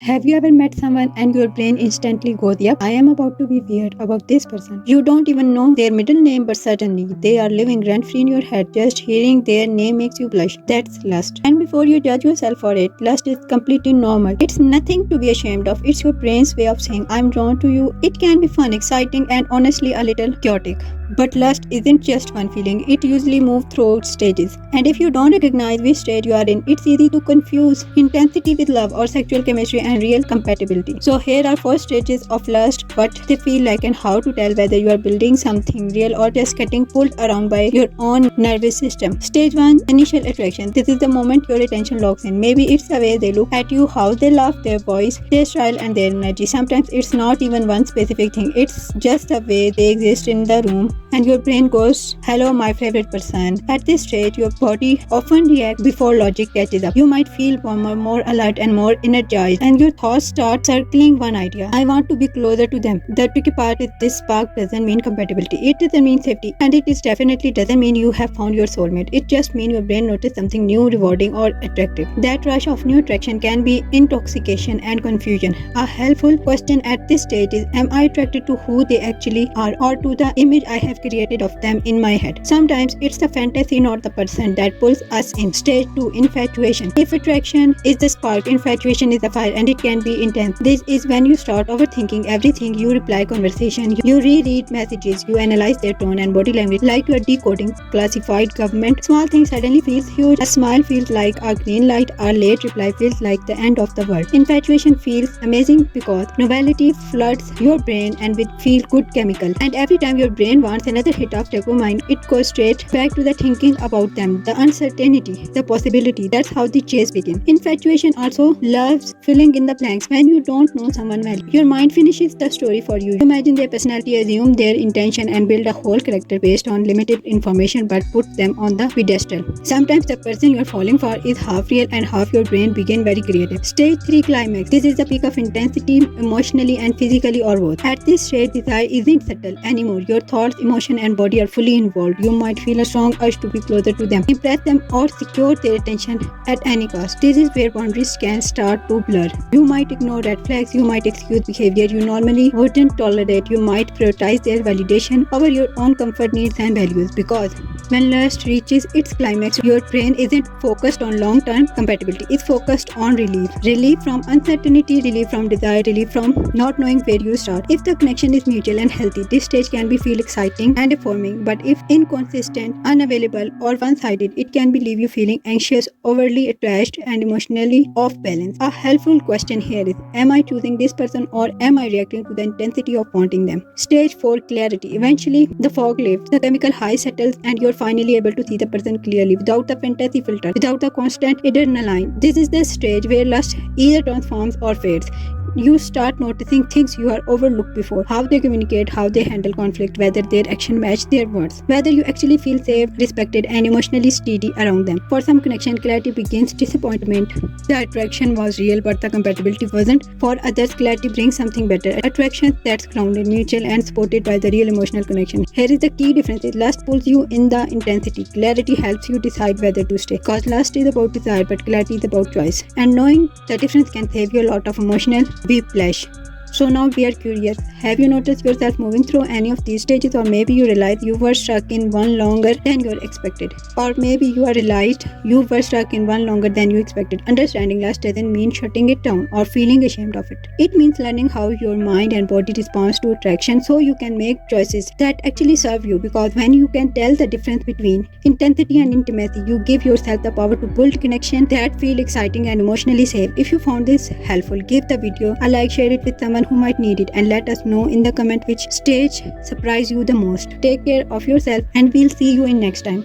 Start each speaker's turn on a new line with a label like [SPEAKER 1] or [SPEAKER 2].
[SPEAKER 1] Have you ever met someone and your brain instantly goes, yep, I am about to be weird about this person? You don't even know their middle name, but suddenly they are living rent free in your head. Just hearing their name makes you blush. That's lust. And before you judge yourself for it, lust is completely normal. It's nothing to be ashamed of. It's your brain's way of saying, I'm drawn to you. It can be fun, exciting, and honestly a little chaotic. But lust isn't just one feeling, it usually moves through stages. And if you don't recognize which stage you are in, it's easy to confuse intensity with love or sexual chemistry and real compatibility. So here are 4 stages of lust, what they feel like and how to tell whether you are building something real or just getting pulled around by your own nervous system. Stage 1, initial attraction. This is the moment your attention locks in. Maybe it's the way they look at you, how they laugh, their voice, their style and their energy. Sometimes it's not even one specific thing, it's just the way they exist in the room and your brain goes, hello my favorite person. At this stage, your body often reacts before logic catches up. You might feel warmer, more alert and more energized, and your thoughts start circling one idea. I want to be closer to them. The tricky part is this spark doesn't mean compatibility. It doesn't mean safety, and it is definitely doesn't mean you have found your soulmate. It just means your brain noticed something new, rewarding or attractive. That rush of new attraction can be intoxication and confusion. A helpful question at this stage is, am I attracted to who they actually are or to the image I have created of them in my head? Sometimes it's the fantasy, not the person, that pulls us in. Stage 2, infatuation. If attraction is the spark, infatuation is the fire, and it can be intense. This is when you start overthinking everything. You reply conversation, you reread messages, you analyze their tone and body language like you are decoding classified government. Small things suddenly feels huge. A smile feels like a green light, a late reply feels like the end of the world. Infatuation feels amazing because novelty floods your brain and with feel good chemical, and every time your brain wants another hit of dopamine, it goes straight back to the thinking about them, the uncertainty, the possibility. That's how the chase begins. Infatuation also loves filling in the blanks. When you don't know someone well, your mind finishes the story for you. You imagine their personality, assume their intention, and build a whole character based on limited information but put them on the pedestal. Sometimes the person you're falling for is half real and half your brain begin very creative. Stage 3, climax. This is the peak of intensity emotionally and physically or both. At this stage, desire isn't subtle anymore. Your thoughts, emotion and body are fully involved. You might feel a strong urge to be closer to them, impress them or secure their attention at any cost. This is where boundaries can start to blur. You might ignore red flags, you might excuse behavior you normally wouldn't tolerate, you might prioritize their validation over your own comfort needs and values, because when lust reaches its climax, your brain isn't focused on long-term compatibility, it's focused on relief. Relief from uncertainty, relief from desire, relief from not knowing where you start. If the connection is mutual and healthy, this stage can be feel exciting and informing, but if inconsistent, unavailable or one-sided, it can be leave you feeling anxious, overly attached and emotionally off balance. A helpful question here is, am I choosing this person or am I reacting to the intensity of wanting them? Stage 4, clarity. Eventually, the fog lifts, the chemical high settles and you're finally able to see the person clearly without the fantasy filter, without the constant adrenaline. This is the stage where lust either transforms or fades. You start noticing things you are overlooked before, how they communicate, how they handle conflict, whether their action match their words, whether you actually feel safe, respected and emotionally steady around them. For some connection, clarity begins disappointment. The attraction was real but the compatibility wasn't. For others, clarity brings something better, attraction that's grounded, mutual and supported by the real emotional connection. Here is the key difference. Lust pulls you in the intensity, clarity helps you decide whether to stay, because lust is about desire but clarity is about choice, and knowing the difference can save you a lot of emotional whiplash. So now we are curious, have you noticed yourself moving through any of these stages, or maybe you realized you were stuck in one longer than you expected, or maybe you are realized you were stuck in one longer than you expected. Understanding lust doesn't mean shutting it down or feeling ashamed of it. It means learning how your mind and body responds to attraction so you can make choices that actually serve you, because when you can tell the difference between intensity and intimacy, you give yourself the power to build connection that feel exciting and emotionally safe. If you found this helpful, give the video a like, share it with someone who might need it, and let us know in the comment which stage surprised you the most. Take care of yourself and we'll see you in next time.